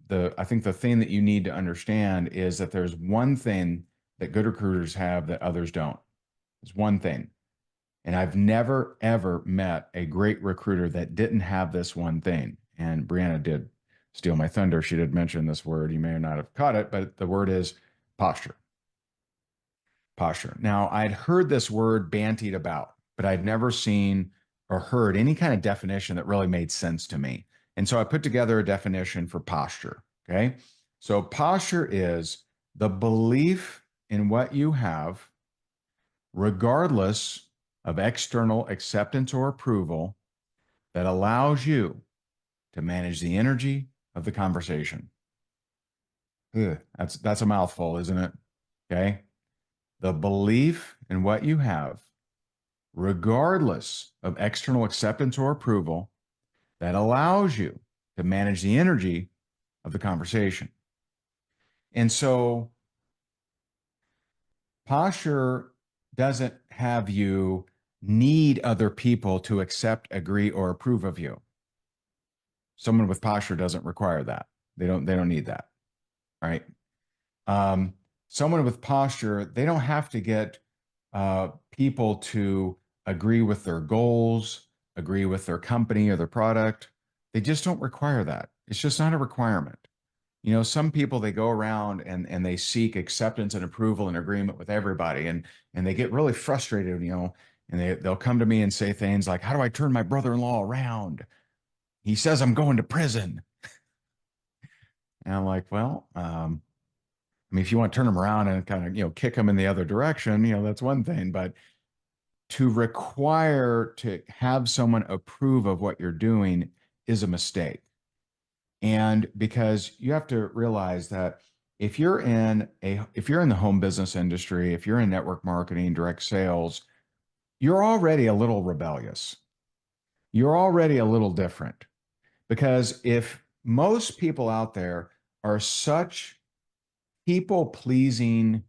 I think the thing that you need to understand is that there's one thing that good recruiters have that others don't. There's one thing. And I've never, ever met a great recruiter that didn't have this one thing. And Brianna did steal my thunder. She did mention this word. You may or not have caught it, but the word is posture. Posture. Now, I'd heard this word bantied about, but I'd never seen or heard any kind of definition that really made sense to me. And so I put together a definition for posture. Okay. So posture is the belief in what you have, regardless of external acceptance or approval, that allows you to manage the energy of the conversation. Ugh, that's a mouthful, isn't it? Okay. The belief in what you have, regardless of external acceptance or approval, that allows you to manage the energy of the conversation. And so posture doesn't have you need other people to accept, agree, or approve of you. Someone with posture doesn't require that. They don't need that. Right. Someone with posture, they don't have to get people to agree with their goals, agree with their company or their product. They just don't require that. It's just not a requirement. You know, some people, they go around and they seek acceptance and approval and agreement with everybody, and they get really frustrated, you know, and they'll come to me and say things like, how do I turn my brother-in-law around? He says I'm going to prison. And I'm like, well, I mean, if you want to turn them around and kind of, you know, kick them in the other direction, you know, that's one thing. But to require to have someone approve of what you're doing is a mistake. And because you have to realize that if you're in the home business industry, if you're in network marketing, direct sales, you're already a little rebellious. You're already a little different. Because if most people out there are such people pleasing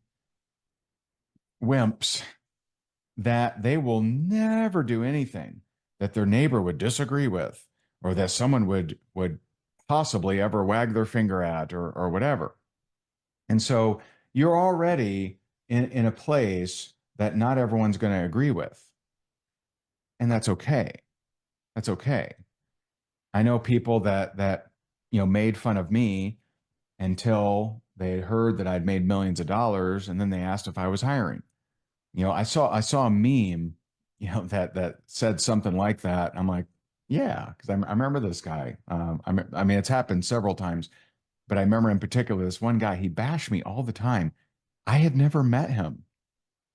wimps that they will never do anything that their neighbor would disagree with, or that someone would possibly ever wag their finger at, or whatever. And so you're already in a place that not everyone's going to agree with. And that's okay. That's okay. I know people that you know made fun of me until they had heard that I'd made millions of dollars, and then they asked if I was hiring. You know, I saw a meme, you know, that said something like that. I'm like, yeah, because I remember this guy. I mean, it's happened several times, but I remember in particular this one guy. He bashed me all the time. I had never met him.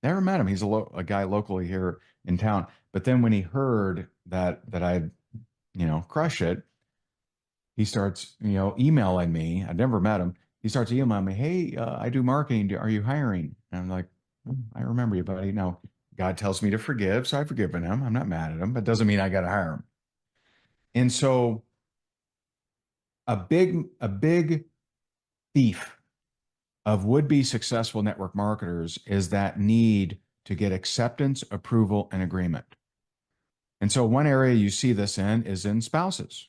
Never met him. He's a guy locally here in town. But then when he heard that I'd, you know, crush it, he starts, you know, emailing me. I'd never met him. He starts emailing me, hey, I do marketing. Are you hiring? And I'm like, I remember you, buddy. Now, God tells me to forgive, so I've forgiven him. I'm not mad at him, but doesn't mean I got to hire him. And so a big thief of would-be successful network marketers is that need to get acceptance, approval, and agreement. And so one area you see this in is in spouses.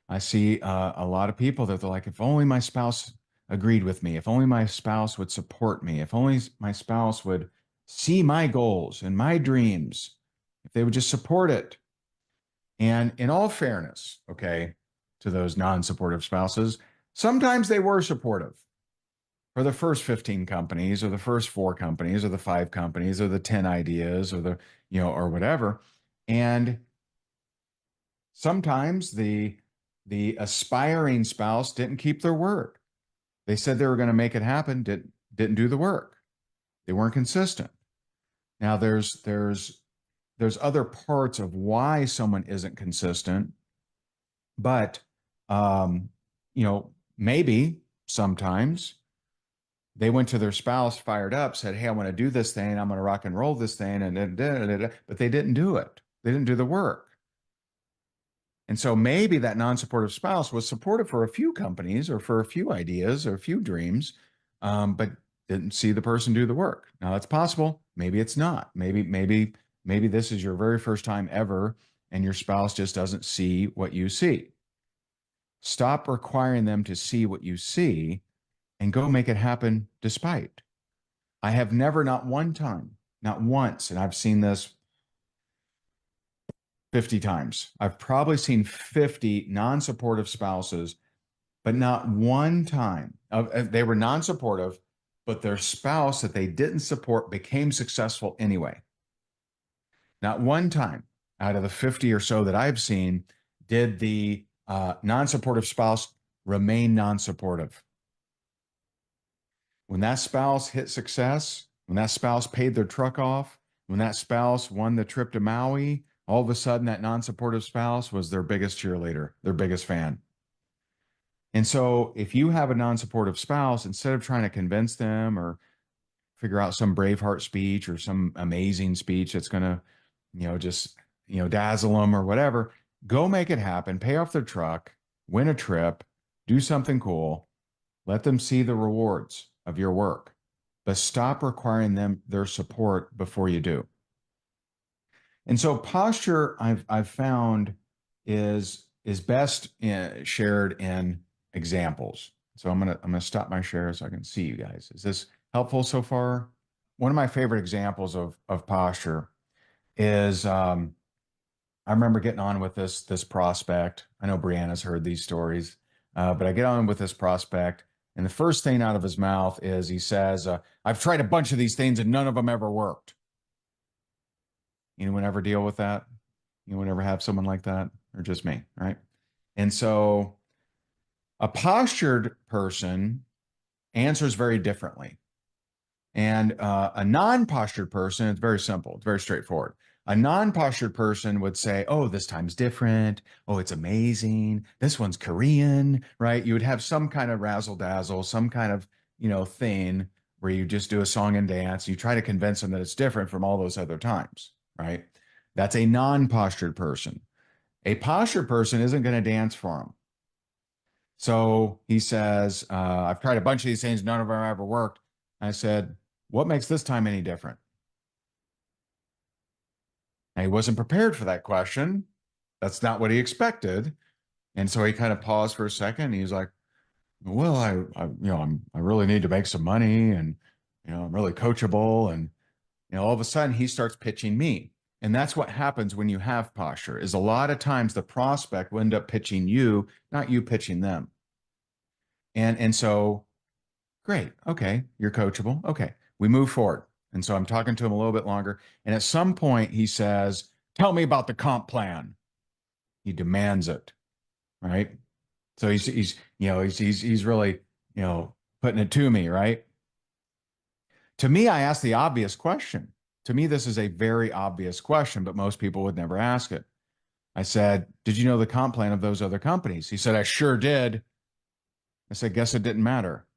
I see a lot of people that they're like, if only my spouse agreed with me, if only my spouse would support me, if only my spouse would see my goals and my dreams, if they would just support it. And in all fairness, okay, to those non-supportive spouses, sometimes they were supportive for the first 15 companies or the first 4 companies or the 5 companies or the 10 ideas or the, you know, or whatever. And sometimes the aspiring spouse didn't keep their word. They said they were going to make it happen, didn't do the work. They weren't consistent. Now there's other parts of why someone isn't consistent, but you know, maybe sometimes they went to their spouse fired up, said, hey, I want to do this thing, I'm going to rock and roll this thing, but they didn't do it. They didn't do the work. And so maybe that non-supportive spouse was supportive for a few companies or for a few ideas or a few dreams, but didn't see the person do the work. Now that's possible. Maybe it's not. Maybe this is your very first time ever, and your spouse just doesn't see what you see. Stop requiring them to see what you see and go make it happen despite. I have never, not one time, not once, and I've seen this 50 times. I've probably seen 50 non-supportive spouses, but not one time they were non-supportive, but their spouse that they didn't support became successful anyway. Not one time out of the 50 or so that I've seen did the non-supportive spouse remain non-supportive. When that spouse hit success, when that spouse paid their truck off, when that spouse won the trip to Maui, all of a sudden that non-supportive spouse was their biggest cheerleader, their biggest fan. And so if you have a non-supportive spouse, instead of trying to convince them or figure out some Braveheart speech or some amazing speech that's going to, just, dazzle them or whatever, go make it happen, pay off their truck, win a trip, do something cool, let them see the rewards of your work, but stop requiring them their support before you do. And so posture I've found is best shared in examples. So I'm gonna stop my share so I can see you guys. Is this helpful so far? One of my favorite examples of posture is I remember getting on with this prospect. I know Brianna's heard these stories, but I get on with this prospect, and the first thing out of his mouth is he says, "I've tried a bunch of these things and none of them ever worked." Anyone ever deal with that? Anyone ever have someone like that, or just me, right? And so a postured person answers very differently. And a non-postured person, it's very simple. It's very straightforward. A non-postured person would say, "Oh, this time's different. Oh, it's amazing. This one's Korean," right? You would have some kind of razzle dazzle, some kind of, thing where you just do a song and dance. You try to convince them that it's different from all those other times, right? That's a non-postured person. A postured person isn't going to dance for him. So he says, "I've tried a bunch of these things. None of them ever worked." I said, "What makes this time any different?" And he wasn't prepared for that question. That's not what he expected. And so he kind of paused for a second. He's like, "Well, I really need to make some money, and I'm really coachable." And all of a sudden he starts pitching me. And that's what happens when you have posture, is a lot of times the prospect will end up pitching you, not you pitching them. And so, great. Okay. You're coachable. Okay. We move forward. And so I'm talking to him a little bit longer. And at some point he says, "Tell me about the comp plan." He demands it. Right. So he's really, putting it to me. Right. To me, I asked the obvious question. To me, this is a very obvious question, but most people would never ask it. I said, "Did you know the comp plan of those other companies?" He said, "I sure did." I said, "Guess it didn't matter."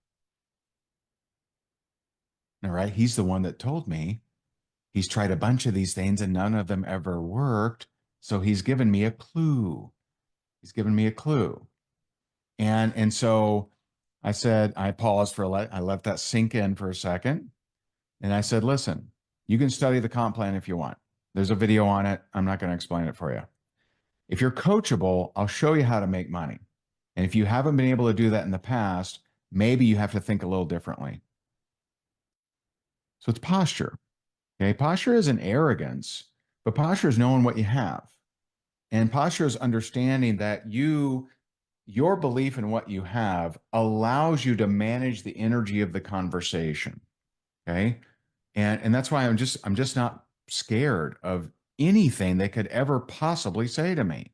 All right. He's the one that told me he's tried a bunch of these things and none of them ever worked. So he's given me a clue. He's given me a clue. And so I said, I paused I let that sink in for a second. And I said, "Listen, you can study the comp plan if you want. There's a video on it. I'm not going to explain it for you. If you're coachable, I'll show you how to make money. And if you haven't been able to do that in the past, maybe you have to think a little differently." So it's posture. Okay. Posture isn't arrogance, but posture is knowing what you have. And posture is understanding that your belief in what you have allows you to manage the energy of the conversation. Okay. And that's why I'm just not scared of anything they could ever possibly say to me.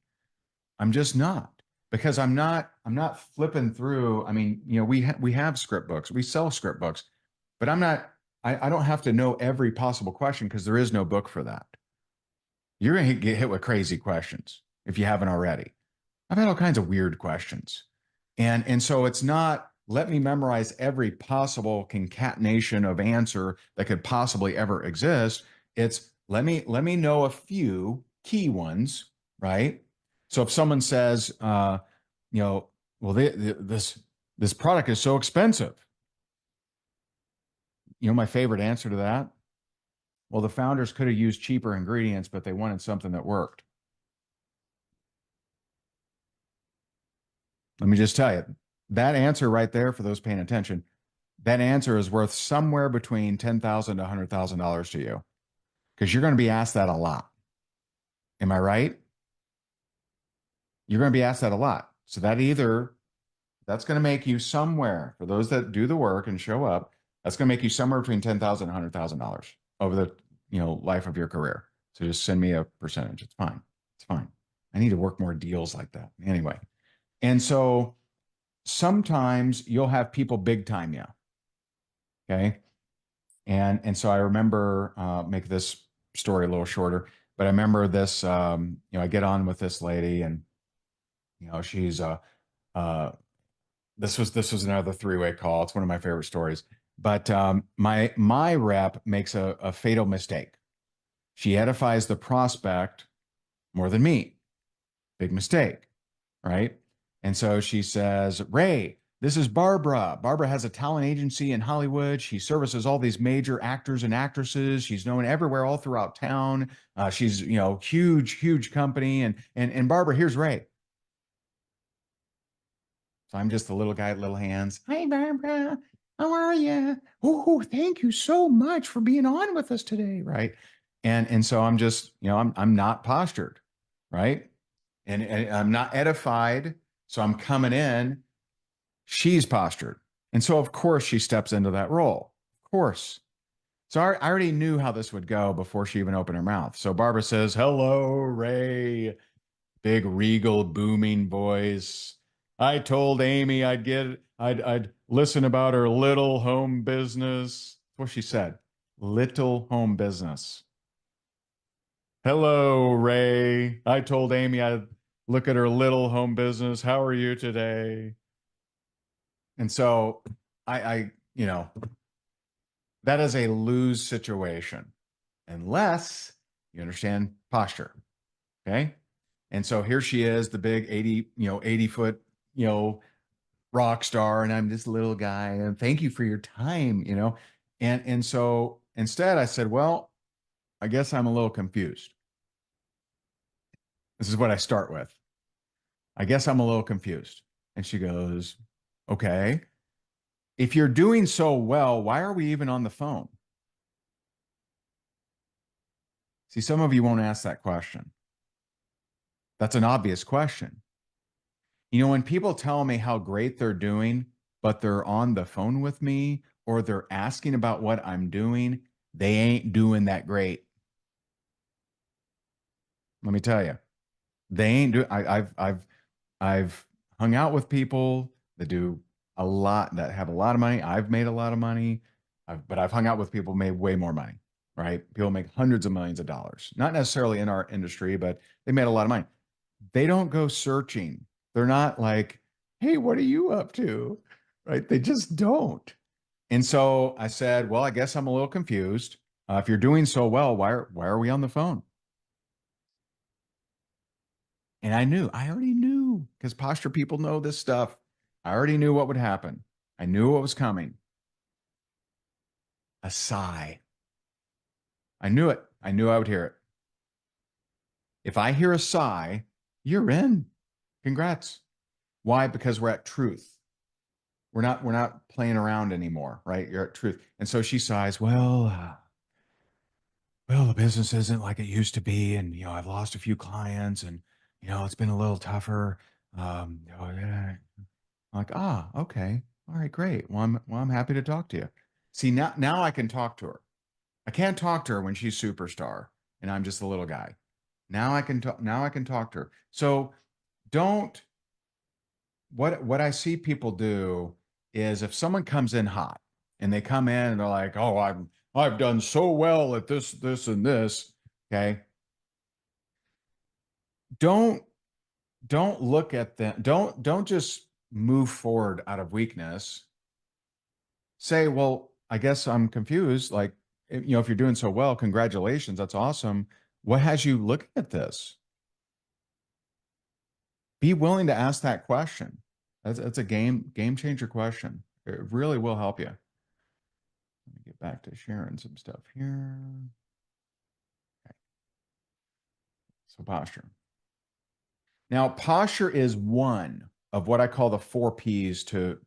I'm just not, because I'm not flipping through. I mean, we have script books, we sell script books, but I don't have to know every possible question because there is no book for that. You're going to get hit with crazy questions if you haven't already. I've had all kinds of weird questions. And so it's not, let me memorize every possible concatenation of answer that could possibly ever exist. It's let me know a few key ones, right? So if someone says, well, this product is so expensive. My favorite answer to that? Well, the founders could have used cheaper ingredients, but they wanted something that worked. Let me just tell you that answer right there for those paying attention, that answer is worth somewhere between $10,000 to $100,000 to you because you're going to be asked that a lot. Am I right? You're going to be asked that a lot. So that's going to make you somewhere for those that do the work and show up. That's going to make you somewhere between $10,000 and $100,000 over the life of your career. So just send me a percentage. It's fine. It's fine. I need to work more deals like that. Anyway. And so sometimes you'll have people big time you. Okay. And so I remember make this story a little shorter, but I remember this I get on with this lady and she's uh this was another three-way call. It's one of my favorite stories. But my rep makes a fatal mistake. She edifies the prospect more than me. Big mistake, right? And so she says, Ray, this is Barbara. Barbara has a talent agency in Hollywood. She services all these major actors and actresses. She's known everywhere, all throughout town. She's, huge company. And Barbara, here's Ray. So I'm just the little guy with little hands. Hi, Barbara. How are you? Oh, thank you so much for being on with us today, right? And so I'm just, I'm not postured, right? And I'm not edified. So I'm coming in. She's postured. And so, of course, she steps into that role. Of course. So I already knew how this would go before she even opened her mouth. So Barbara says, hello, Ray. Big, regal, booming voice. I told Amy I'd listen about her little home business. That's what she said. Little home business. Hello, Ray. I told Amy I'd look at her little home business. How are you today? And so I that is a lose situation unless you understand posture. Okay. And so here she is, the big 80-foot, rock star, and I'm this little guy. And thank you for your time. And so instead I said, well, I guess I'm a little confused. This is what I start with. I guess I'm a little confused. And she goes, okay. If you're doing so well, why are we even on the phone? See, some of you won't ask that question. That's an obvious question. When people tell me how great they're doing, but they're on the phone with me or they're asking about what I'm doing, they ain't doing that great. Let me tell you, they ain't do. I've hung out with people that do a lot, that have a lot of money. I've made a lot of money, but I've hung out with people who made way more money, right? People make hundreds of millions of dollars, not necessarily in our industry, but they made a lot of money. They don't go searching. They're not like, hey, what are you up to? Right? They just don't. And so I said, well, I guess I'm a little confused. If you're doing so well, why are we on the phone? And I already knew because posture people know this stuff. I already knew what would happen. I knew what was coming. A sigh. I knew it. I knew I would hear it. If I hear a sigh, you're in. Congrats. Why? Because we're at truth. We're not playing around anymore, right? You're at truth. And so she sighs, well, the business isn't like it used to be, and I've lost a few clients, and it's been a little tougher. Yeah. I'm like, okay, all right, great. Well, I'm happy to talk to you. See, now I can talk to her. I can't talk to her when she's superstar and I'm just a little guy. Now I can talk. Now I can talk to her. So don't. What I see people do is if someone comes in hot and they come in and they're like, oh, I've done so well at this, and this. Okay. Don't don't look at them. Don't just move forward out of weakness. Say, well, I guess I'm confused. Like, if you're doing so well, congratulations. That's awesome. What has you looking at this? Be willing to ask that question. That's a game changer question. It really will help you. Let me get back to sharing some stuff here. Okay. So posture. Now, posture is one. of what I call the 4 Ps to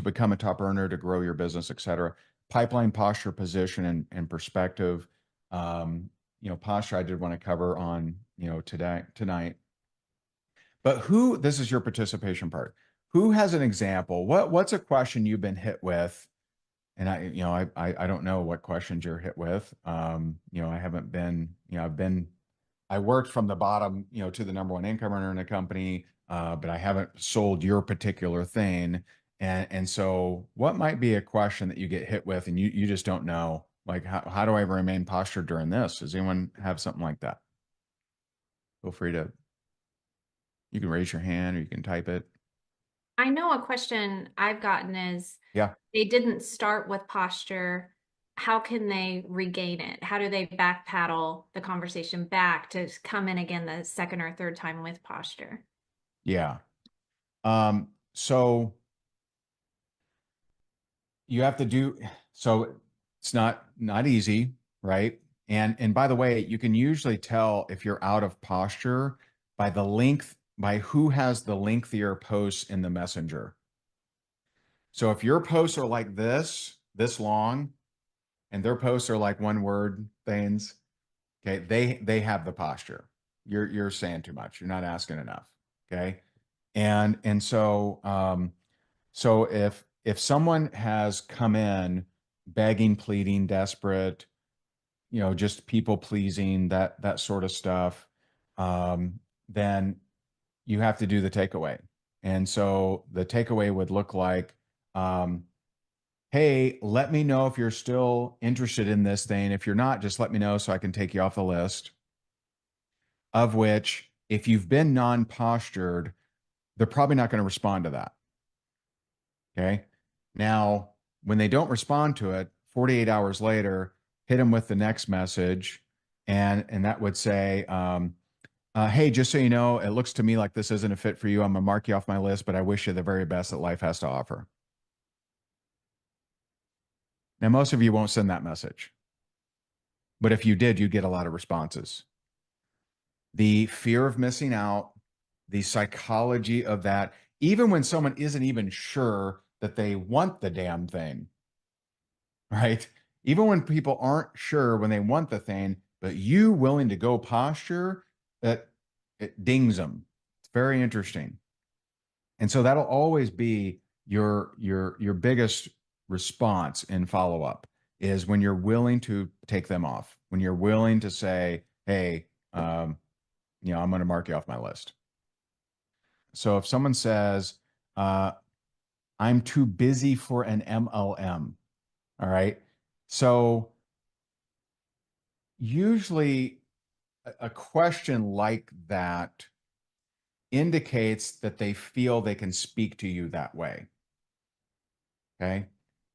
become a top earner, to grow your business, et cetera. Pipeline, posture, position, and perspective. Posture I did want to cover on, tonight. But this is your participation part. Who has an example? What's a question you've been hit with? And I don't know what questions you're hit with. I haven't been, I worked from the bottom, to the number one income earner in a company, but I haven't sold your particular thing. And so what might be a question that you get hit with and you just don't know, like, how do I remain postured during this? Does anyone have something like that? Feel free to, you can raise your hand or you can type it. I know a question I've gotten is Yeah. they didn't start with posture. How can they regain it? How do they back paddle the conversation back to come in again the second or third time with posture? Yeah. So you have to do, so it's not easy, right? And by the way, you can usually tell if you're out of posture by who has the lengthier posts in the messenger. So if your posts are like this long, and their posts are like one word things, okay, they have the posture. You're saying too much. You're not asking enough. Okay. So if someone has come in begging, pleading, desperate, just people pleasing, that sort of stuff, then you have to do the takeaway. And so the takeaway would look like, hey, let me know if you're still interested in this thing. If you're not, just let me know so I can take you off the list. Of which, if you've been non-postured, they're probably not going to respond to that. Okay. Now, when they don't respond to it, 48 hours later, hit them with the next message. And that would say, hey, just so you know, it looks to me like this isn't a fit for you. I'm going to mark you off my list, but I wish you the very best that life has to offer. Now, most of you won't send that message. But if you did, you'd get a lot of responses. The fear of missing out, the psychology of that, even when someone isn't even sure that they want the damn thing, right? Even when people aren't sure when they want the thing, but you willing to go posture, that it dings them. It's very interesting. And so that'll always be your biggest response in follow-up is when you're willing to take them off, when you're willing to say, hey, I'm going to mark you off my list. So if someone says, I'm too busy for an MLM, all right. So usually a question like that indicates that they feel they can speak to you that way. Okay.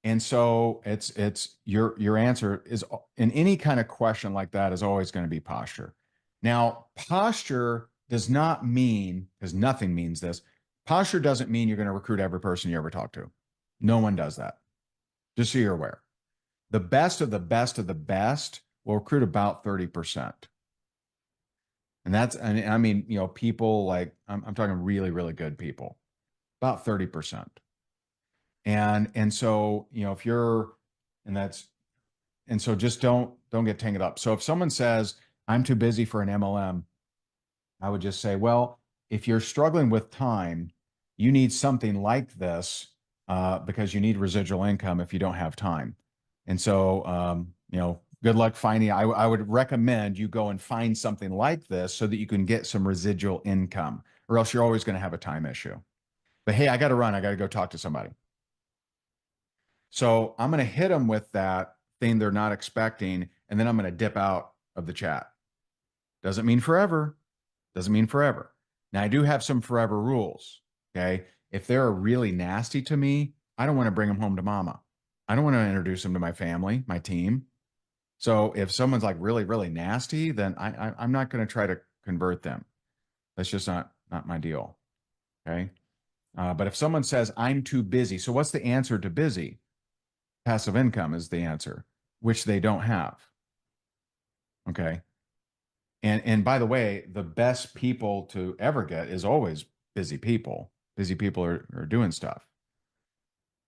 And so it's your answer is in any kind of question like that is always going to be posture. Now, posture does not mean, because nothing means this, posture doesn't mean you're going to recruit every person you ever talk to. No one does that. Just so you're aware. The best of the best of the best will recruit about 30%. And I mean, people like, I'm talking really, really good people, about 30%. And so, if you're, and that's, and so just don't get tangled up. So if someone says, I'm too busy for an MLM, I would just say, well, if you're struggling with time, you need something like this because you need residual income if you don't have time. And so, good luck finding. I would recommend you go and find something like this so that you can get some residual income, or else you're always going to have a time issue. But hey, I got to run. I got to go talk to somebody. So I'm going to hit them with that thing they're not expecting, and then I'm going to dip out of the chat. Doesn't mean forever. Doesn't mean forever. Now, I do have some forever rules. Okay. If they're really nasty to me, I don't want to bring them home to mama. I don't want to introduce them to my family, my team. So if someone's like really, really nasty, then I'm not going to try to convert them. That's just not my deal. Okay. But if someone says I'm too busy, so what's the answer to busy? Passive income is the answer, which they don't have. Okay. And by the way, the best people to ever get is always busy people. Busy people are doing stuff.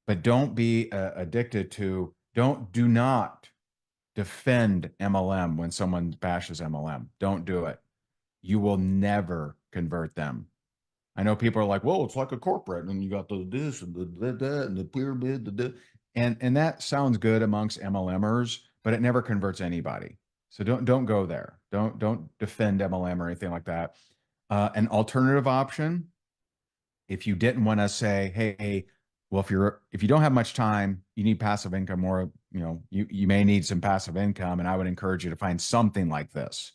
But don't be addicted to, do not defend MLM when someone bashes MLM. Don't do it. You will never convert them. I know people are like, well, it's like a corporate, and you got the this and the that and the pyramid, and that sounds good amongst MLMers, but it never converts anybody. So don't go there. Don't defend MLM or anything like that. An alternative option, if you didn't want to say, hey, well, if you don't have much time, you need passive income, or you may need some passive income, and I would encourage you to find something like this.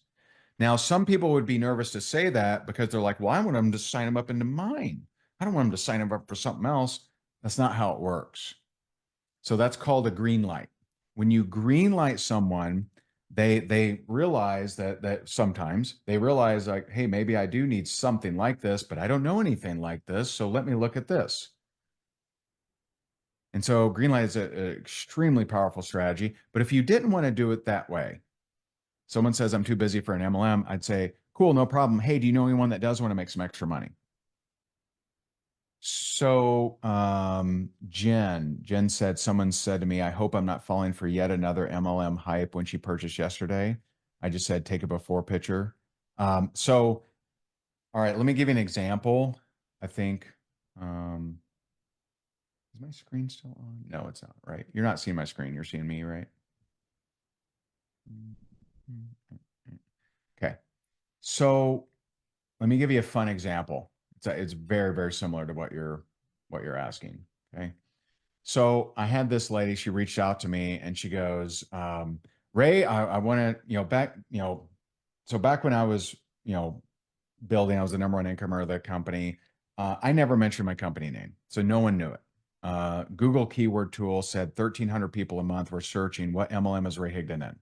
Now, some people would be nervous to say that because they're like, well, I want them to sign them up into mine. I don't want them to sign them up for something else. That's not how it works. So that's called a green light. When you green light someone, they realize that sometimes they realize, like, hey, maybe I do need something like this, but I don't know anything like this. So let me look at this. And so green light is an extremely powerful strategy. But if you didn't want to do it that way, someone says, I'm too busy for an MLM, I'd say, cool, no problem. Hey, do you know anyone that does want to make some extra money? So Jen said, someone said to me, I hope I'm not falling for yet another MLM hype when she purchased yesterday. I just said, take a before picture. So, all right, let me give you an example. I think, is my screen still on? No, it's not, right? You're not seeing my screen. You're seeing me, right? Okay. So let me give you a fun example. It's very, very similar to what you're asking. Okay. So I had this lady, she reached out to me and she goes, Ray, I want to, so back when I was, building, I was the number one incomer of the company. I never mentioned my company name, so no one knew it. Google keyword tool said 1,300 people a month were searching what MLM is Ray Higdon in.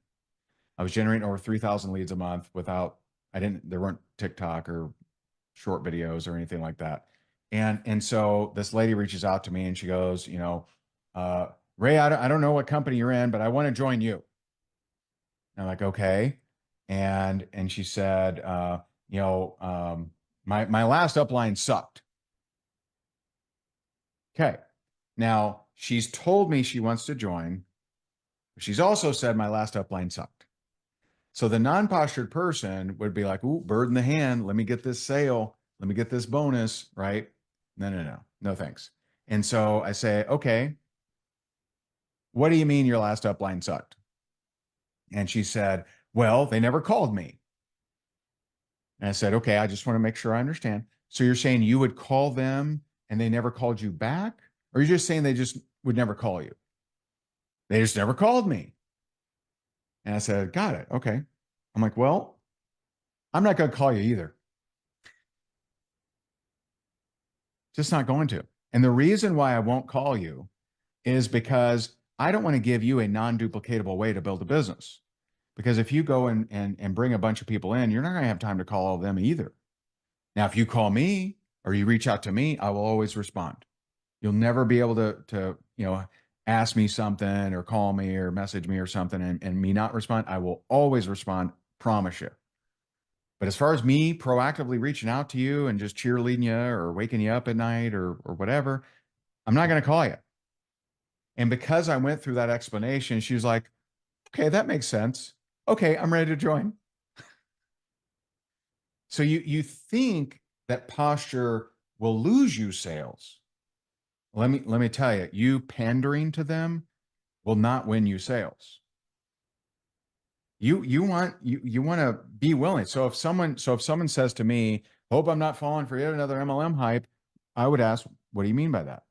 I was generating over 3,000 leads a month there weren't TikTok or short videos or anything like that. And so this lady reaches out to me and she goes, Ray, I don't know what company you're in, but I want to join you. And I'm like, okay. And she said, my last upline sucked. Okay. Now she's told me she wants to join. She's also said my last upline sucked. So the non-postured person would be like, ooh, bird in the hand. Let me get this sale. Let me get this bonus, right? No, thanks. And so I say, okay, what do you mean your last upline sucked? And she said, well, they never called me. And I said, okay, I just want to make sure I understand. So you're saying you would call them and they never called you back? Or you're just saying they just would never call you? They just never called me. And I said, got it. Okay. I'm like, well, I'm not going to call you either. Just not going to. And the reason why I won't call you is because I don't want to give you a non-duplicatable way to build a business. Because if you go and bring a bunch of people in, you're not going to have time to call all of them either. Now, if you call me or you reach out to me, I will always respond. You'll never be able to ask me something or call me or message me or something and me not respond. I will always respond, promise you. But as far as me proactively reaching out to you and just cheerleading you or waking you up at night or whatever, I'm not going to call you. And because I went through that explanation, she was like, okay, that makes sense. Okay, I'm ready to join. So you think that posture will lose you sales. Let me tell you, you pandering to them will not win you sales. You want to be willing. So if someone says to me, hope I'm not falling for yet another MLM hype, I would ask, what do you mean by that?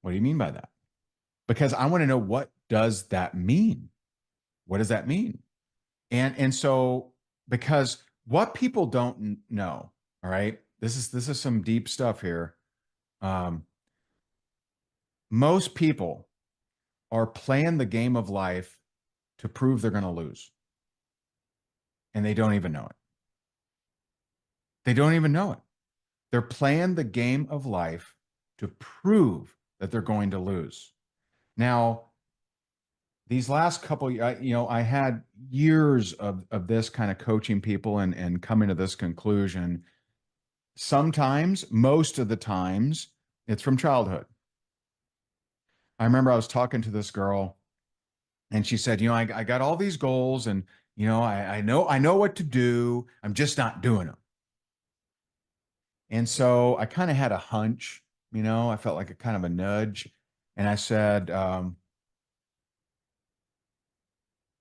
What do you mean by that? Because I want to know, what does that mean? What does that mean? And so, because what people don't know, all right, this is some deep stuff here. Most people are playing the game of life to prove they're going to lose, and they don't even know it. They don't even know it. They're playing the game of life to prove that they're going to lose. Now, these last couple, I had years of this kind of coaching people and coming to this conclusion. sometimes, most of the times, it's from childhood. I remember I was talking to this girl and she said, I got all these goals and, I know what to do. I'm just not doing them. And so I kind of had a hunch, I felt like a kind of a nudge. And I said, at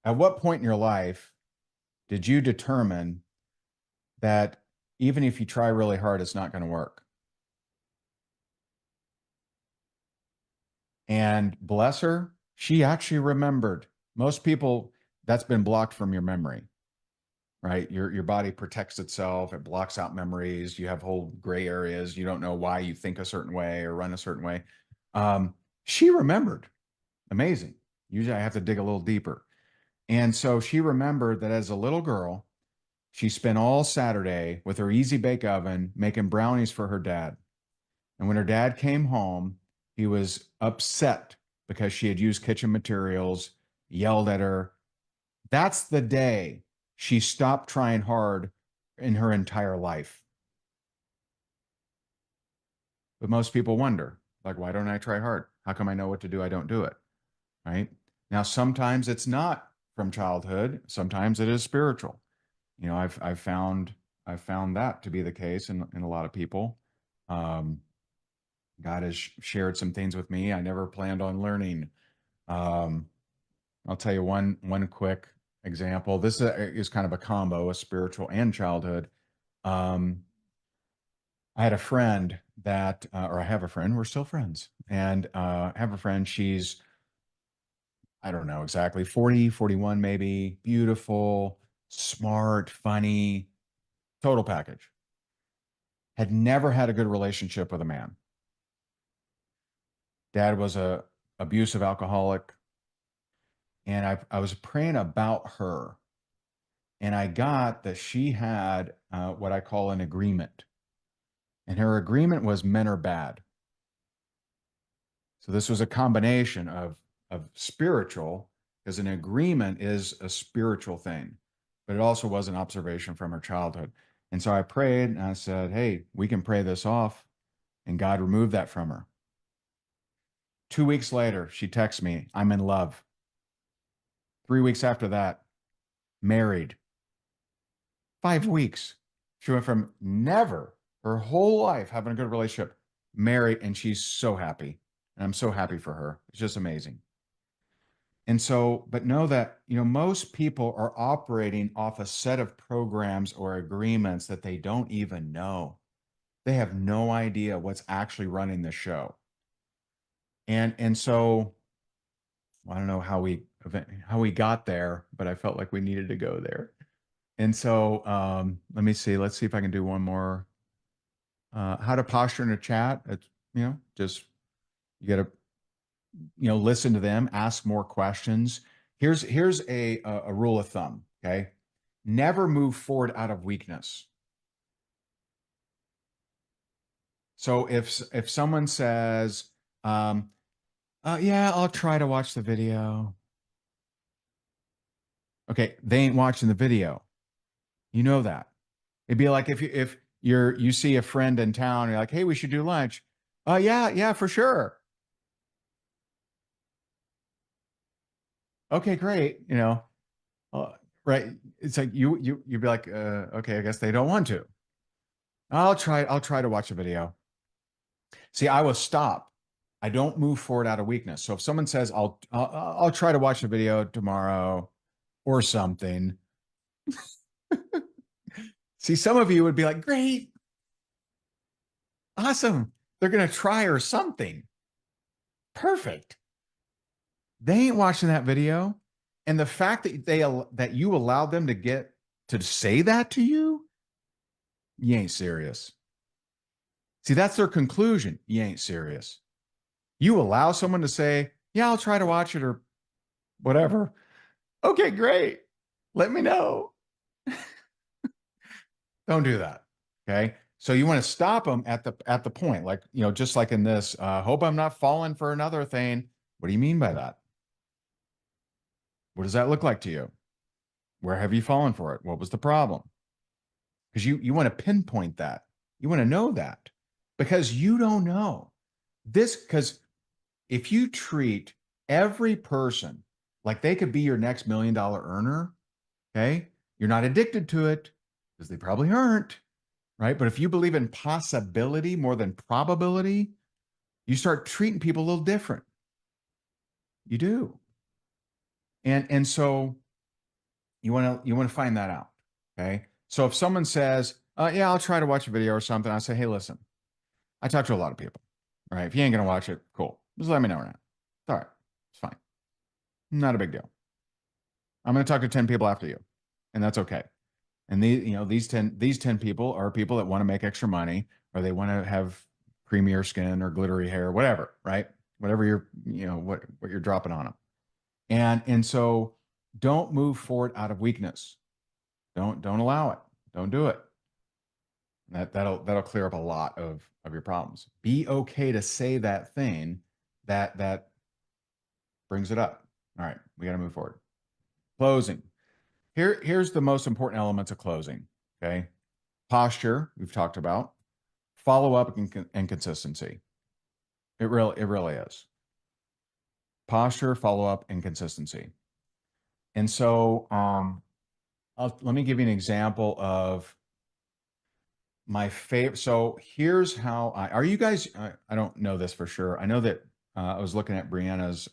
what point in your life did you determine that even if you try really hard, it's not going to work? And bless her, she actually remembered. Most people, that's been blocked from your memory, right? Your body protects itself. It blocks out memories. You have whole gray areas. You don't know why you think a certain way or run a certain way. She remembered. Amazing. Usually I have to dig a little deeper. And so she remembered that as a little girl, she spent all Saturday with her easy bake oven making brownies for her dad. And when her dad came home, he was upset because she had used kitchen materials, yelled at her. That's the day she stopped trying hard in her entire life. But most people wonder, like, why don't I try hard? How come I know what to do? I don't do it. Right. Now, sometimes it's not from childhood. Sometimes it is spiritual. I've found that to be the case in a lot of people. Um, God has shared some things with me I never planned on learning. Um, I'll tell you one quick example. This is kind of a combo, a spiritual and childhood. Um, I had a friend or I have a friend, we're still friends, and I have a friend, she's, I don't know exactly, 40, 41 maybe, beautiful, smart, funny, total package. Had never had a good relationship with a man. Dad was a abusive alcoholic, and I was praying about her, and I got that she had what I call an agreement, and her agreement was men are bad. So this was a combination of spiritual, because an agreement is a spiritual thing, but it also was an observation from her childhood. And so I prayed and I said, hey, we can pray this off. And God removed that from her. 2 weeks later, she texts me, I'm in love. 3 weeks after that, married. 5 weeks. She went from never her whole life having a good relationship, married, and she's so happy. And I'm so happy for her. It's just amazing. And so, but know that, most people are operating off a set of programs or agreements that they don't even know. They have no idea what's actually running the show. And so I don't know how we got there, but I felt like we needed to go there. And so let me see. Let's see if I can do one more. How to posture in a chat. It's, just you got to, listen to them, ask more questions. Here's a rule of thumb. Okay. Never move forward out of weakness. So if someone says, yeah, I'll try to watch the video. Okay, they ain't watching the video. You know that. It'd be like if you see a friend in town, you're like, hey, we should do lunch. Oh, yeah, for sure. Okay, great. Uh, right. It's like you'd be like, okay, I guess they don't want to. I'll try to watch a video. See, I will stop. I don't move forward out of weakness. So if someone says, I'll try to watch a video tomorrow or something. See, some of you would be like, great, awesome. They're gonna try or something. Perfect. They ain't watching that video. And the fact that you allowed them to say that to you, you ain't serious. See, that's their conclusion. You ain't serious. You allow someone to say, yeah, I'll try to watch it or whatever. Okay, great. Let me know. Don't do that. Okay. So you want to stop them at the point, like, just like in this, hope I'm not falling for another thing. What do you mean by that? What does that look like to you? Where have you fallen for it? What was the problem? Because you want to pinpoint that. You want to know that because you don't know this. Because if you treat every person like they could be your next $1 million earner, okay, you're not addicted to it because they probably aren't, right? But if you believe in possibility more than probability, you start treating people a little different. You do. And so you want to find that out. Okay. So if someone says, yeah, I'll try to watch a video or something, I say, hey, listen, I talk to a lot of people. Right. If you ain't gonna watch it, cool. Just let me know now. It's all right. It's fine. Not a big deal. I'm gonna talk to 10 people after you. And that's okay. And these 10 people are people that want to make extra money or they want to have creamier skin or glittery hair, whatever, right? Whatever what you're dropping on them. And so don't move forward out of weakness. Don't allow it. Don't do it. That'll clear up a lot of your problems. Be okay to say that thing that brings it up. All right, we got to move forward. Closing. Here's the most important elements of closing. Okay. Posture, we've talked about. Follow up and consistency. It really is. Posture, follow up, and consistency. And so let me give you an example of my favorite. So here's how are you guys? I don't know this for sure. I know that I was looking at Brianna's,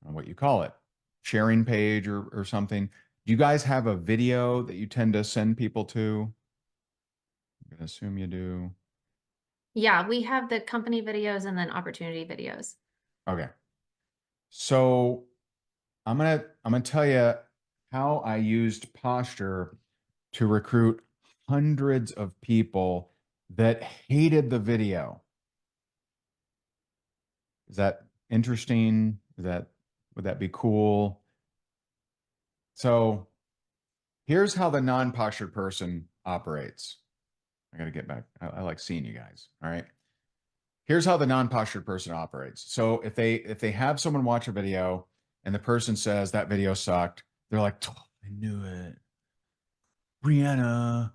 what you call it, sharing page or something. Do you guys have a video that you tend to send people to? I'm going to assume you do. Yeah, we have the company videos and then opportunity videos. Okay. So I'm gonna tell you how I used posture to recruit hundreds of people that hated the video. Is that interesting? Would that be cool? So here's how the non-postured person operates. I got to get back. I like seeing you guys. All right. Here's how the non-postured person operates. So if they have someone watch a video and the person says that video sucked, they're like, oh, I knew it. Brianna,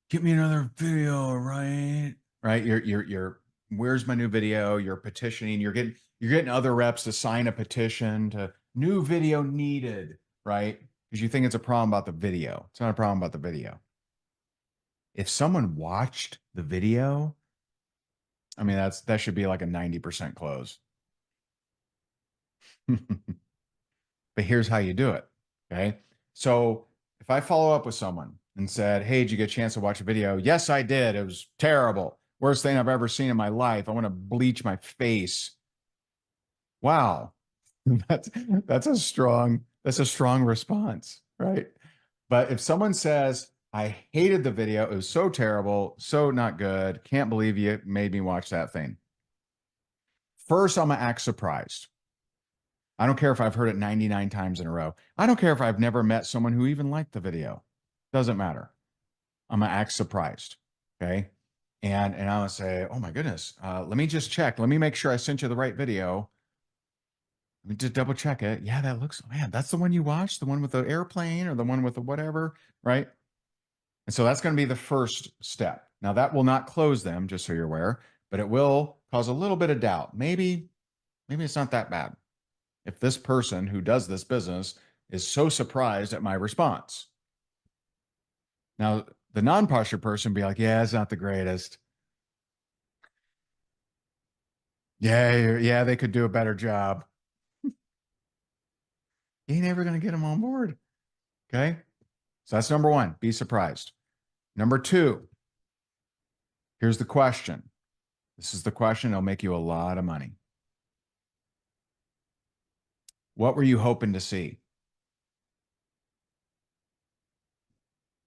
get me another video, right? Right? You're where's my new video? You're petitioning, you're getting other reps to sign a petition to new video needed, right? Because you think it's a problem about the video. It's not a problem about the video. If someone watched the video, I mean, that should be like a 90% close. But here's how you do it. Okay. So if I follow up with someone and said, hey, did you get a chance to watch a video? Yes, I did. It was terrible. Worst thing I've ever seen in my life. I want to bleach my face. Wow. That's a strong response, right? But if someone says, I hated the video, it was so terrible, so not good, can't believe you made me watch that thing. First, I'm gonna act surprised. I don't care if I've heard it 99 times in a row. I don't care if I've never met someone who even liked the video. Doesn't matter. I'm gonna act surprised. Okay. And I'm gonna say, oh my goodness, let me just check. Let me make sure I sent you the right video. Let me just double check it. Yeah, that looks, man, that's the one you watched, the one with the airplane or the one with the whatever, right? And so that's going to be the first step. Now that will not close them, just so you're aware, but it will cause a little bit of doubt. Maybe it's not that bad. If this person who does this business is so surprised at my response. Now, the non-posture person be like, yeah, it's not the greatest. Yeah, they could do a better job. You ain't never going to get them on board. Okay. So that's number one, be surprised. Number two, here's the question. This is the question. It'll make you a lot of money. What were you hoping to see?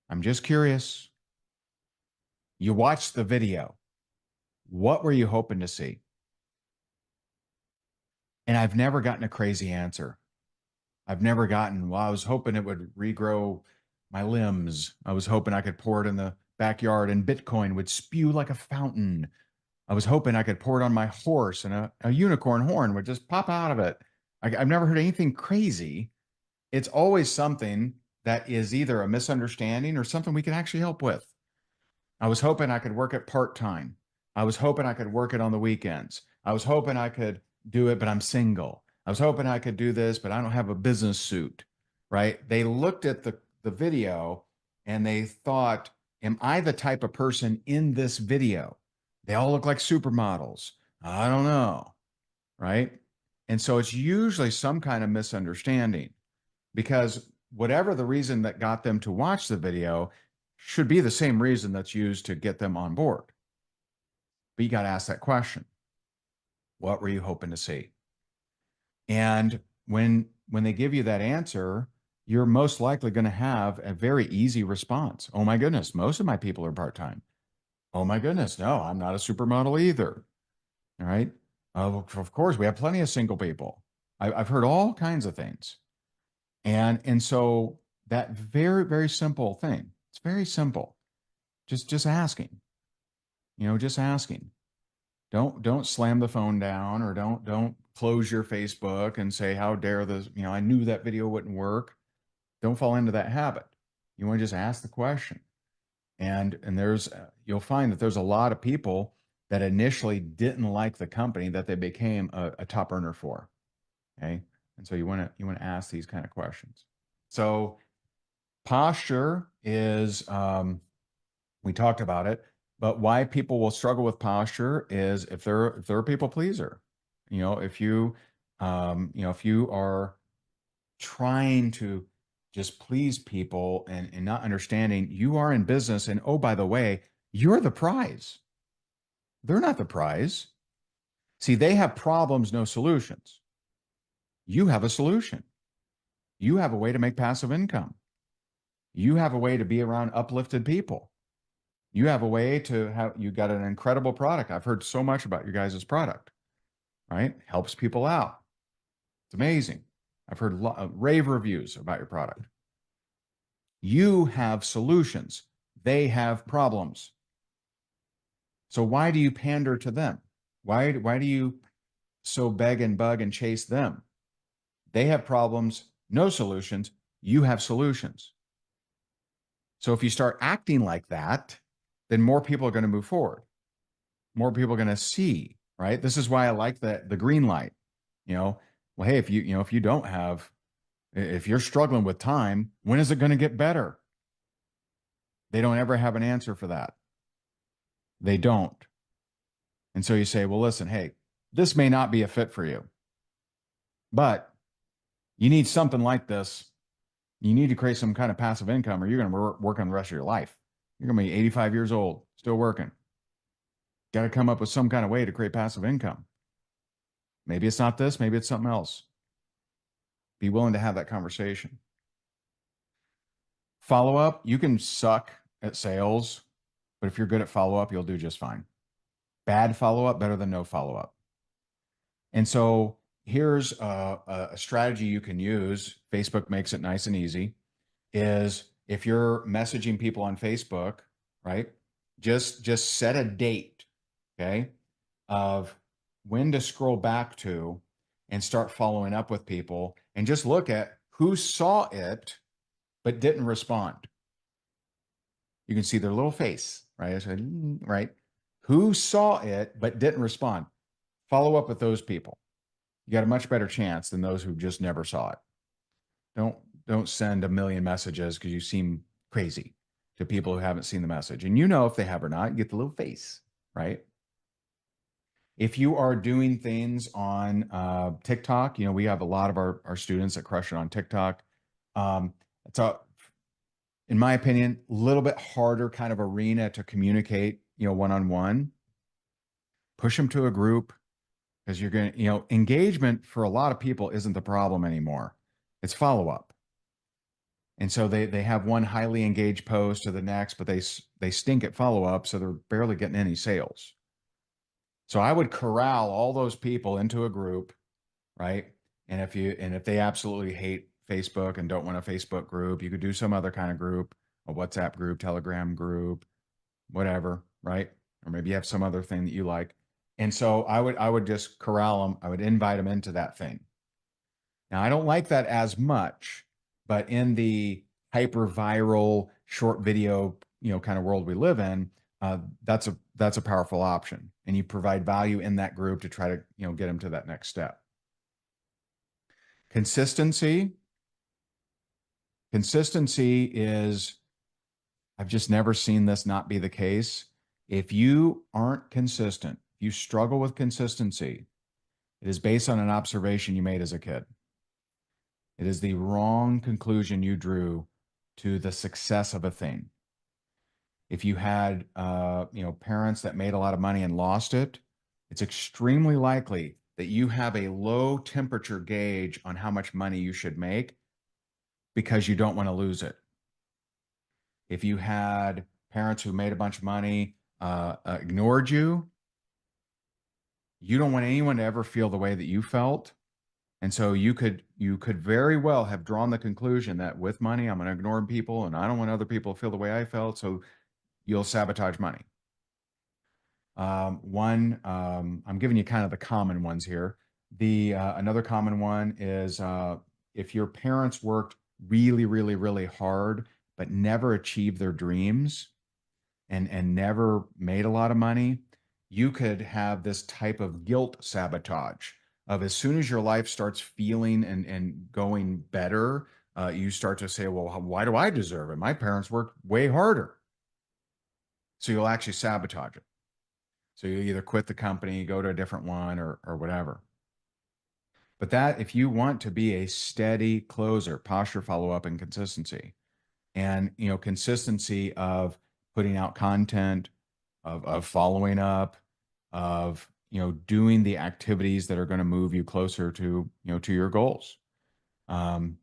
I'm just curious. You watched the video. What were you hoping to see? And I've never gotten a crazy answer. I've never gotten, well, I was hoping it would regrow my limbs. I was hoping I could pour it in the backyard and Bitcoin would spew like a fountain. I was hoping I could pour it on my horse and a unicorn horn would just pop out of it. I've never heard anything crazy. It's always something that is either a misunderstanding or something we can actually help with. I was hoping I could work it part-time. I was hoping I could work it on the weekends. I was hoping I could do it, but I'm single. I was hoping I could do this, but I don't have a business suit, right? They looked at the video and they thought, am I the type of person in this video? They all look like supermodels. I don't know, right? And so it's usually some kind of misunderstanding because whatever the reason that got them to watch the video should be the same reason that's used to get them on board. But you got to ask that question. What were you hoping to see? And when they give you that answer, you're most likely going to have a very easy response. Oh my goodness, most of my people are part-time. Oh my goodness, no, I'm not a supermodel either. All right. Of course, we have plenty of single people. I've heard all kinds of things. And so that very, very simple thing, it's very simple. Just asking, just asking. Don't slam the phone down or don't close your Facebook and say, how dare this, I knew that video wouldn't work. Don't fall into that habit. You want to just ask the question. And there's you'll find that there's a lot of people that initially didn't like the company that they became a top earner for. Okay. And so you want to ask these kind of questions. So posture is we talked about it, but why people will struggle with posture is if they're a people pleaser. If you if you are trying to just please people and not understanding you are in business, and oh, by the way, you're the prize. They're not the prize. See, they have problems, no solutions. You have a solution. You have a way to make passive income. You have a way to be around uplifted people. You have a way to have, you got an incredible product. I've heard so much about your guys' product, right? Helps people out. It's amazing. I've heard rave reviews about your product. You have solutions. They have problems. So why do you pander to them? Why do you so beg and bug and chase them? They have problems, no solutions. You have solutions. So if you start acting like that, then more people are going to move forward. More people are going to see, right? This is why I like the green light. Well, hey, if you don't have, if you're struggling with time, when is it going to get better? They don't ever have an answer for that. They don't. And so you say, well, listen, hey, this may not be a fit for you, but you need something like this. You need to create some kind of passive income or you're going to work on the rest of your life. You're going to be 85 years old, still working. Got to come up with some kind of way to create passive income. Maybe it's not this, maybe it's something else. Be willing to have that conversation. Follow up, you can suck at sales, but if you're good at follow up, you'll do just fine. Bad follow up, better than no follow up. And so here's a strategy you can use. Facebook makes it nice and easy. Is if you're messaging people on Facebook, right? Just set a date, okay, of when to scroll back to and start following up with people and just look at who saw it but didn't respond. You can see their little face, right? Right? Who saw it but didn't respond? Follow up with those people. You got a much better chance than those who just never saw it. Don't send a million messages because you seem crazy to people who haven't seen the message. And if they have or not, you get the little face, right? If you are doing things on TikTok, we have a lot of our students that crush it on TikTok. It's in my opinion, a little bit harder kind of arena to communicate, one-on-one. Push them to a group because you're going to, engagement for a lot of people isn't the problem anymore. It's follow-up. And so they have one highly engaged post to the next, but they stink at follow-up, so they're barely getting any sales. So I would corral all those people into a group, right? And if they absolutely hate Facebook and don't want a Facebook group, you could do some other kind of group, a WhatsApp group, Telegram group, whatever, right? Or maybe you have some other thing that you like. And so I would just corral them. I would invite them into that thing. Now, I don't like that as much, but in the hyper viral short video, kind of world we live in, that's a powerful option, and you provide value in that group to try to, get them to that next step. Consistency. Consistency is, I've just never seen this not be the case. If you aren't consistent, you struggle with consistency, it is based on an observation you made as a kid. It is the wrong conclusion you drew to the success of a thing. If you had, parents that made a lot of money and lost it, it's extremely likely that you have a low temperature gauge on how much money you should make because you don't want to lose it. If you had parents who made a bunch of money, ignored you, you don't want anyone to ever feel the way that you felt. And so you could very well have drawn the conclusion that with money, I'm going to ignore people and I don't want other people to feel the way I felt. So you'll sabotage money. I'm giving you kind of the common ones here. Another common one is if your parents worked really, really, really hard, but never achieved their dreams and never made a lot of money, you could have this type of guilt sabotage of as soon as your life starts feeling and going better, you start to say, well, why do I deserve it? My parents worked way harder. So you'll actually sabotage it. So you either quit the company, go to a different one, or whatever. But that, if you want to be a steady closer, posture, follow up, and consistency, and consistency of putting out content, of following up, of doing the activities that are going to move you closer to to your goals. And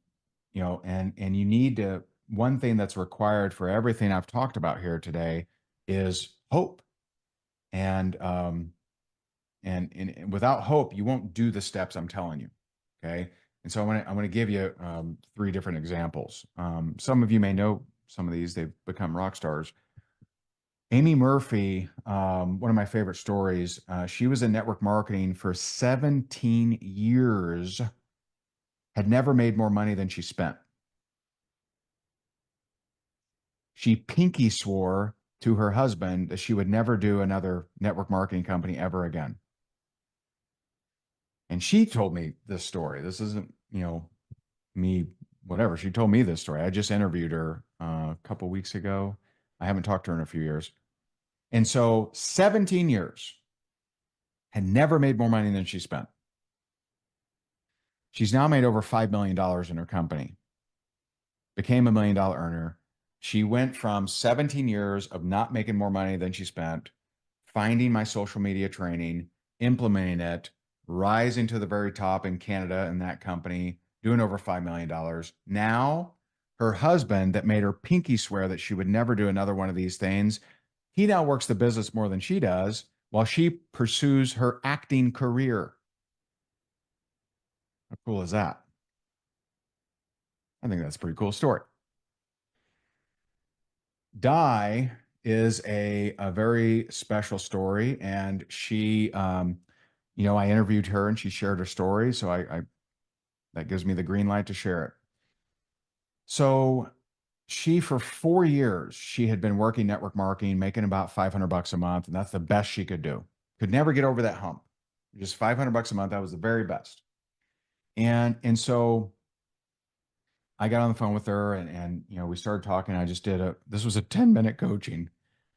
you need to. One thing that's required for everything I've talked about here today is hope. And without hope, you won't do the steps I'm telling you. Okay. And so I want to give you 3 different examples. Some of you may know some of these, they've become rock stars. Amy Murphy, one of my favorite stories, she was in network marketing for 17 years, had never made more money than she spent. She pinky swore to her husband that she would never do another network marketing company ever again. And she told me this story. This isn't, me, whatever. She told me this story. I just interviewed her a couple weeks ago. I haven't talked to her in a few years. And so 17 years, had never made more money than she spent. She's now made over $5 million in her company, became $1 million earner. She went from 17 years of not making more money than she spent, finding my social media training, implementing it, rising to the very top in Canada in that company, doing over $5 million. Now, her husband that made her pinky swear that she would never do another one of these things, he now works the business more than she does while she pursues her acting career. How cool is that? I think that's a pretty cool story. Di is a very special story, and she, I interviewed her and she shared her story, so I that gives me the green light to share it. So she, for 4 years, she had been working network marketing, making about $500 a month, and that's the best she could do. Could never get over that hump. Just $500 a month, that was the very best. And so I got on the phone with her and we started talking. This was a 10-minute coaching.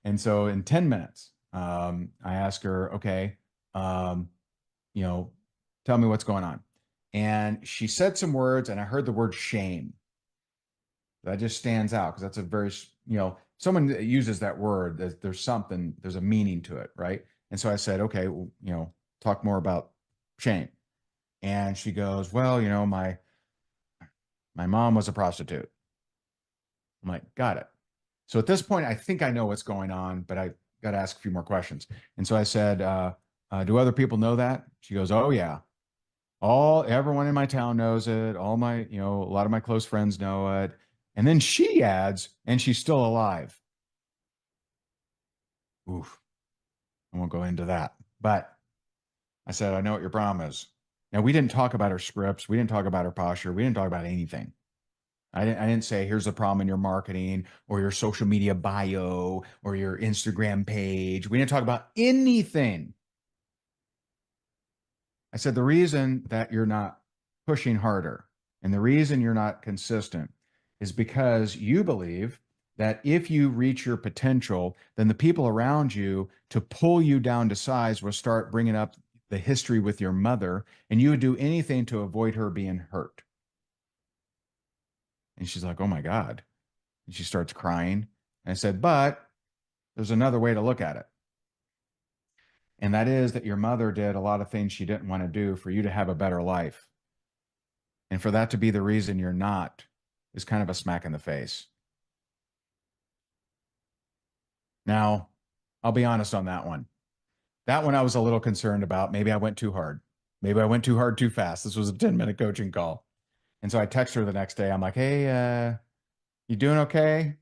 And so in 10 minutes, I asked her, okay, tell me what's going on. And she said some words and I heard the word shame. That just stands out because that's a very, someone that uses that word, there's a meaning to it. Right. And so I said, okay, well, talk more about shame. And she goes, well, my mom was a prostitute. I'm like, got it. So at this point, I think I know what's going on, but I got to ask a few more questions. And so I said, do other people know that? She goes, oh yeah. Everyone in my town knows it. A lot of my close friends know it. And then she adds, and she's still alive. Oof. I won't go into that. But I said, I know what your problem is. Now, we didn't talk about her scripts. We didn't talk about her posture. We didn't talk about anything. I didn't say, here's the problem in your marketing or your social media bio or your Instagram page. We didn't talk about anything. I said, the reason that you're not pushing harder and the reason you're not consistent is because you believe that if you reach your potential, then the people around you to pull you down to size will start bringing up the history with your mother, and you would do anything to avoid her being hurt. And she's like, oh my God. And she starts crying. And I said, but there's another way to look at it. And that is that your mother did a lot of things she didn't want to do for you to have a better life. And for that to be the reason you're not is kind of a smack in the face. Now, I'll be honest on that one. That one I was a little concerned about. Maybe I went too hard. Maybe I went too hard too fast. This was a 10-minute coaching call. And so I text her the next day. I'm like, hey, you doing okay?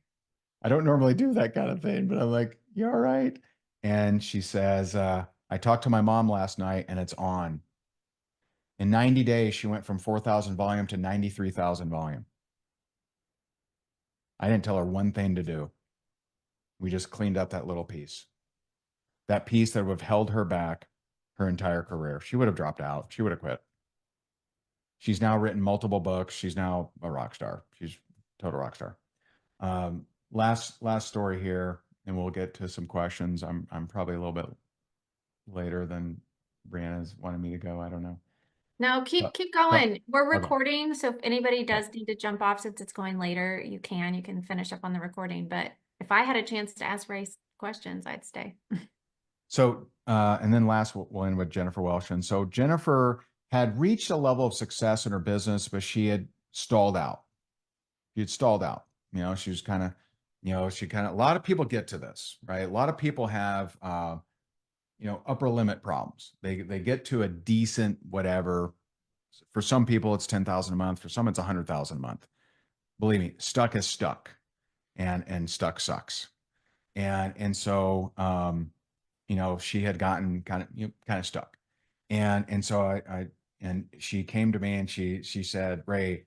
I don't normally do that kind of thing, but I'm like, you all right? And she says, I talked to my mom last night and it's on. In 90 days, she went from 4,000 volume to 93,000 volume. I didn't tell her one thing to do. We just cleaned up that little piece. That piece that would have held her back her entire career. She would have dropped out. She would have quit. She's now written multiple books. She's now a rock star. She's a total rock star. Last story here, and we'll get to some questions. I'm probably a little bit later than Brianna's wanted me to go. I don't know. No, But, keep going. We're okay. recording, so if anybody Okay. does need to jump off since it's going later, you can finish up on the recording. But if I had a chance to ask Ray questions, I'd stay. So, and then last we'll end with Jennifer Welsh. And so Jennifer had reached a level of success in her business, but she had stalled out. She had stalled out. You know, she was kind of, a lot of people get to this, right? A lot of people have, upper limit problems. They get to a decent whatever. For some people, it's 10,000 a month. For some, it's 100,000 a month. Believe me, stuck is stuck, and stuck sucks. And so, she had gotten kind of stuck, and so and she came to me and she said, Ray,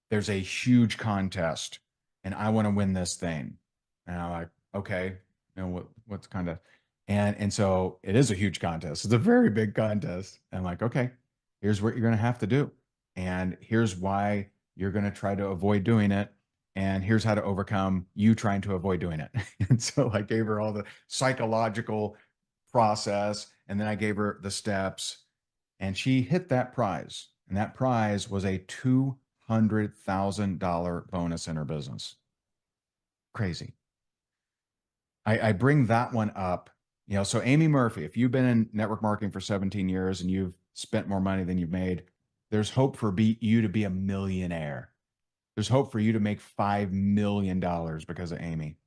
there's a huge contest, and I want to win this thing. And I'm like, okay, what's kind of, and so it is a huge contest. It's a very big contest. And I'm like, okay, here's what you're going to have to do, and here's why you're going to try to avoid doing it. And here's how to overcome you trying to avoid doing it. And so I gave her all the psychological process, and then I gave her the steps, and she hit that prize. And that prize was a $200,000 bonus in her business. Crazy. I bring that one up, so Amy Murphy, if you've been in network marketing for 17 years and you've spent more money than you've made, there's hope for you to be a millionaire. There's hope for you to make $5 million because of Amy.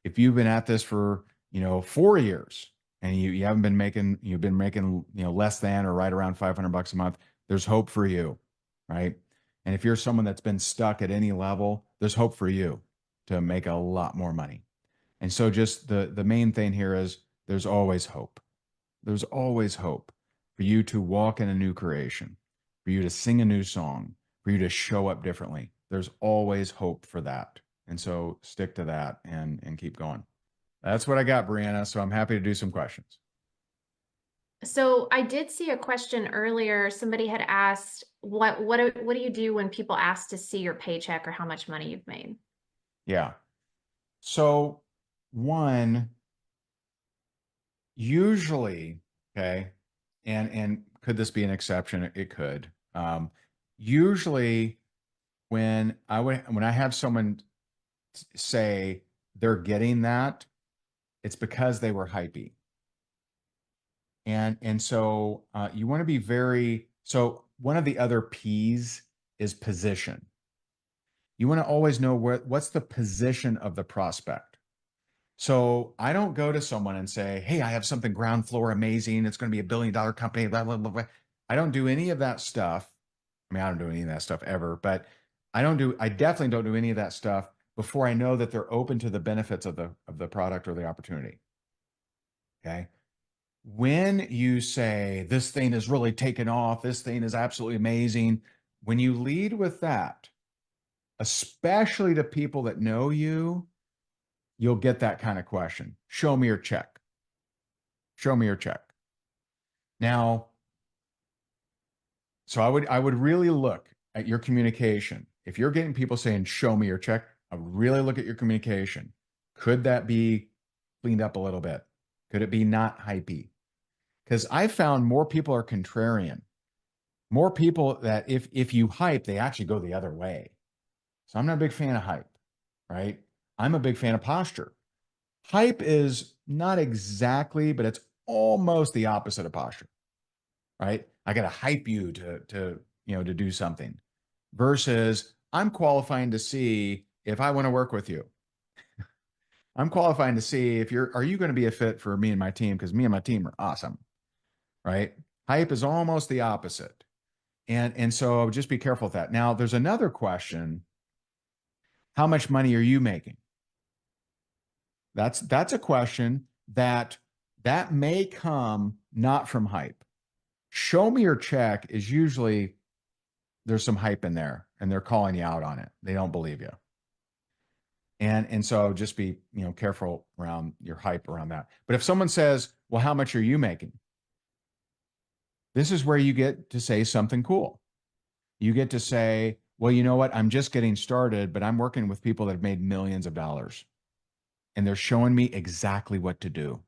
If you've been at this for, 4 years and you haven't been making, you've been making, less than or right around $500 a month, there's hope for you, right? And if you're someone that's been stuck at any level, there's hope for you to make a lot more money. And so just the main thing here is there's always hope. There's always hope for you to walk in a new creation, for you to sing a new song, for you to show up differently. There's always hope for that. And so stick to that and keep going. That's what I got, Brianna. So I'm happy to do some questions. So I did see a question earlier. Somebody had asked, what do you do when people ask to see your paycheck or how much money you've made? Yeah. So one, usually, okay, and could this be an exception? It could. Usually when I have someone say they're getting that, it's because they were hypey. And so you want to be so one of the other P's is position. You want to always know what's the position of the prospect. So I don't go to someone and say, hey, I have something ground floor amazing. It's going to be $1 billion company, blah, blah, blah, blah. I don't do any of that stuff. I mean, I don't do any of that stuff ever, but I definitely don't do any of that stuff before I know that they're open to the benefits of the product or the opportunity. Okay. When you say this thing is really taken off, this thing is absolutely amazing, when you lead with that, especially to people that know you, you'll get that kind of question. Show me your check. Show me your check. Now, so I would really look at your communication. If you're getting people saying, show me your check, I would really look at your communication. Could that be cleaned up a little bit? Could it be not hypey? Because I found more people are contrarian. More people that if you hype, they actually go the other way. So I'm not a big fan of hype, right? I'm a big fan of posture. Hype is not exactly, but it's almost the opposite of posture, right? I got to hype you to do something versus I'm qualifying to see if I want to work with you. I'm qualifying to see if are you going to be a fit for me and my team? Because me and my team are awesome, right? Hype is almost the opposite. And so just be careful with that. Now, there's another question. How much money are you making? That's a question that may come not from hype. Show me your check is usually there's some hype in there and they're calling you out on it. They don't believe you. And so just be, careful around your hype around that. But if someone says, well, how much are you making? This is where you get to say something cool. You get to say, well, you know what? I'm just getting started, but I'm working with people that have made millions of dollars and they're showing me exactly what to do.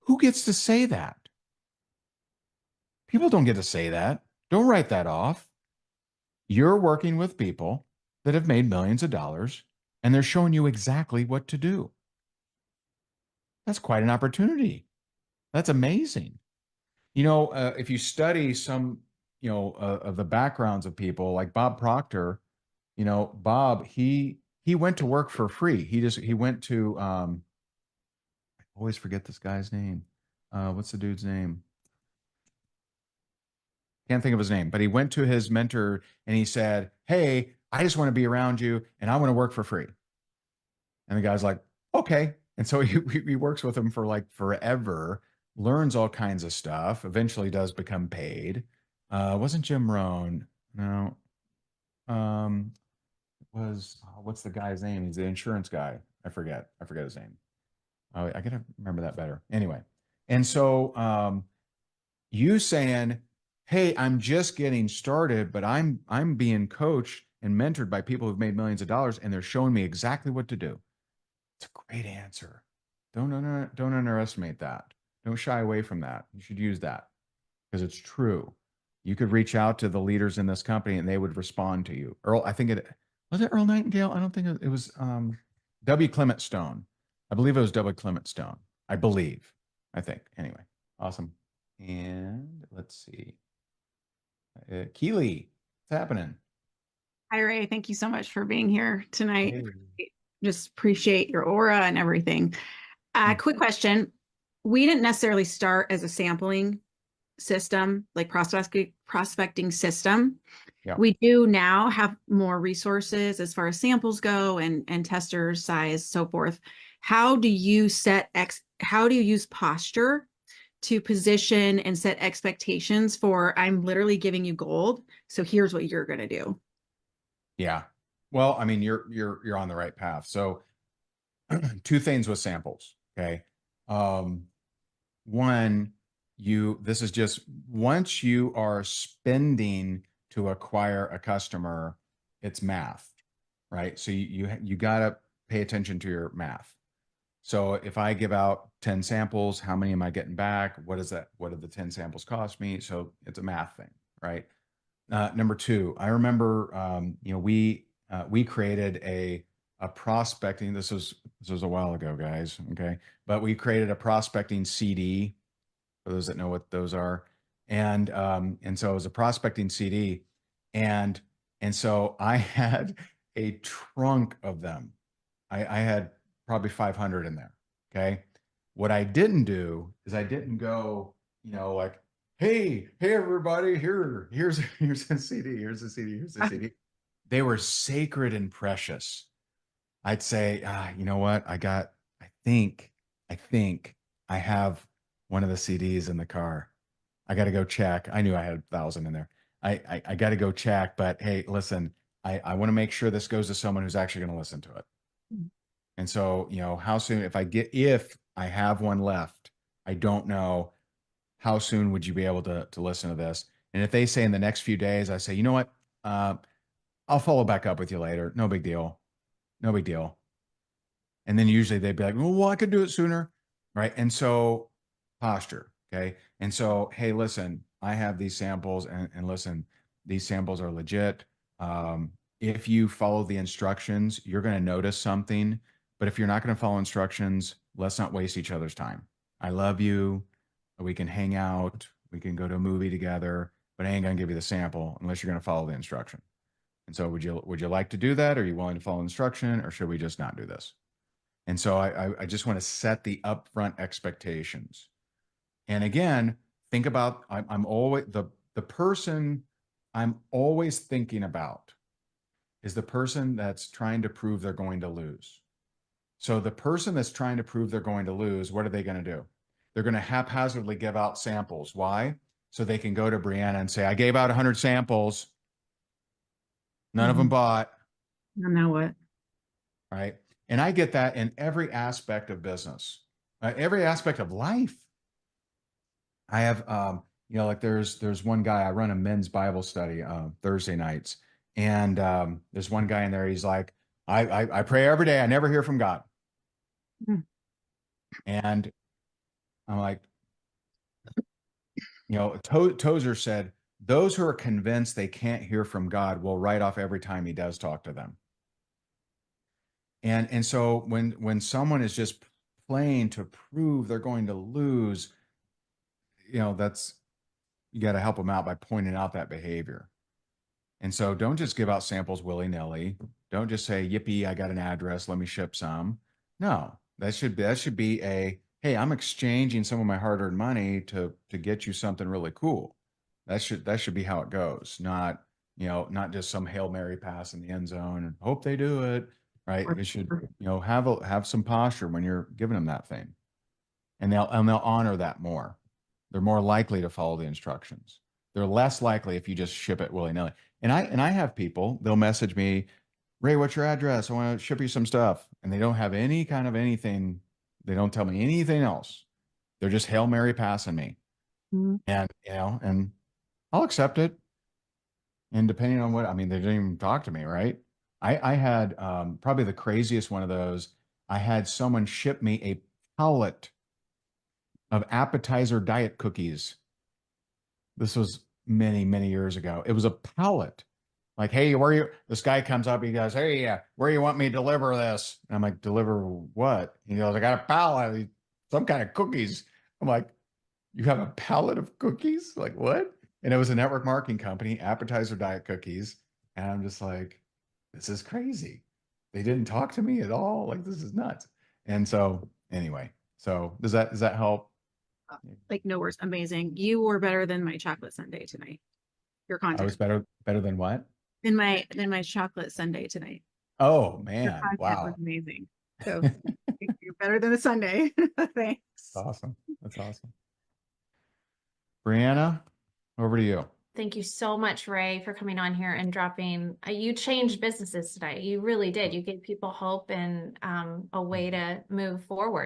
Who gets to say that? People don't get to say that. Don't write that off. You're working with people that have made millions of dollars and they're showing you exactly what to do. That's quite an opportunity. That's amazing. If you study some, of the backgrounds of people like Bob Proctor, Bob, he went to work for free. He went to, I always forget this guy's name. What's the dude's name? Can't think of his name, but he went to his mentor and he said, hey, I just want to be around you and I want to work for free. And the guy's like, okay. And so he works with him for like forever, learns all kinds of stuff, eventually does become paid. Wasn't Jim Rohn. No. What's the guy's name? He's the insurance guy. I forget his name. I gotta remember that better. Anyway. And so you saying, hey, I'm just getting started, but I'm being coached and mentored by people who've made millions of dollars and they're showing me exactly what to do. It's a great answer. Don't underestimate that. Don't shy away from that. You should use that because it's true. You could reach out to the leaders in this company and they would respond to you. I think it was it Earl Nightingale. I don't think it was W. Clement Stone. I believe it was W. Clement Stone. I believe. I think. Anyway, awesome. And let's see. Keely, what's happening? Hi, Ray. Thank you so much for being here tonight. Hey. Just appreciate your aura and everything. Quick question. We didn't necessarily start as a sampling system, like prospecting system. Yeah. We do now have more resources as far as samples go and testers, size, so forth. How do you use posture to position and set expectations for I'm literally giving you gold, so here's what you're going to do? Yeah. Well, I mean, you're on the right path. So two things with samples. Okay. One, this is just once you are spending to acquire a customer, it's math, right? So you got to pay attention to your math. So if I give out 10 samples, how many am I getting back? What is that? What did the 10 samples cost me? So it's a math thing, right? Number two, I remember, we created a prospecting. This was a while ago, guys. Okay, but we created a prospecting CD for those that know what those are, and so it was a prospecting CD, and so I had a trunk of them. I had probably 500 in there. Okay, what I didn't do is I didn't go, like, hey everybody, here's a CD, here's a CD, here's a CD. They were sacred and precious. I'd say, you know what? I think I have one of the CDs in the car. I got to go check. I knew I had 1,000 in there. I got to go check, but hey, listen, I want to make sure this goes to someone who's actually going to listen to it. Mm. And so, how soon, if I have one left, I don't know, how soon would you be able to listen to this? And if they say in the next few days, I say, you know what, I'll follow back up with you later. No big deal. No big deal. And then usually they'd be like, well, I could do it sooner. Right. And so posture. Okay. And so, hey, listen, I have these samples and listen, these samples are legit. If you follow the instructions, you're going to notice something. But if you're not going to follow instructions, let's not waste each other's time. I love you. We can hang out. We can go to a movie together, but I ain't going to give you the sample unless you're going to follow the instruction. And so would you like to do that? Are you willing to follow instruction, or should we just not do this? And so I just want to set the upfront expectations. And again, think about, I'm always the person I'm always thinking about is the person that's trying to prove they're going to lose. So the person that's trying to prove they're going to lose, what are they going to do? They're going to haphazardly give out samples. Why? So they can go to Brianna and say, I gave out 100 samples. None of them bought. I know what. Right. And I get that in every aspect of business, every aspect of life. I have, like there's one guy, I run a men's Bible study Thursday nights. And there's one guy in there. He's like, I pray every day. I never hear from God. Hmm. And I'm like, Tozer said, those who are convinced they can't hear from God will write off every time he does talk to them. And so when someone is just playing to prove they're going to lose, you got to help them out by pointing out that behavior. And so don't just give out samples willy-nilly. Don't just say, yippee, I got an address, let me ship some. No, that should be a, hey, I'm exchanging some of my hard-earned money to get you something really cool. That should be how it goes. Not just some Hail Mary pass in the end zone and hope they do it. Right. It should, have some posture when you're giving them that thing. And they'll honor that more. They're more likely to follow the instructions. They're less likely if you just ship it willy-nilly. And I have people, they'll message me, Ray, what's your address? I want to ship you some stuff. And they don't have any kind of anything. They don't tell me anything else. They're just Hail Mary passing me. Mhm. And, and I'll accept it. And depending on they didn't even talk to me, right? I had probably the craziest one of those. I had someone ship me a pallet of appetizer diet cookies. This was many, many years ago. It was a pallet. Like, hey, this guy comes up, he goes, hey, where you want me to deliver this? And I'm like, deliver what? He goes, I got a pallet, some kind of cookies. I'm like, you have a pallet of cookies? Like, what? And it was a network marketing company, appetizer diet cookies. And I'm just like, this is crazy. They didn't talk to me at all. Like, this is nuts. And so anyway, does that help? Like, no words. Amazing. You were better than my chocolate sundae tonight. Your I content was better than what? than my chocolate sundae tonight. Oh Your man, content was wow. amazing. So you're better than a sundae. Thanks. That's awesome. That's awesome. Brianna, over to you. Thank you so much, Ray, for coming on here and dropping. You changed businesses today. You really did. You gave people hope and a way to move forward.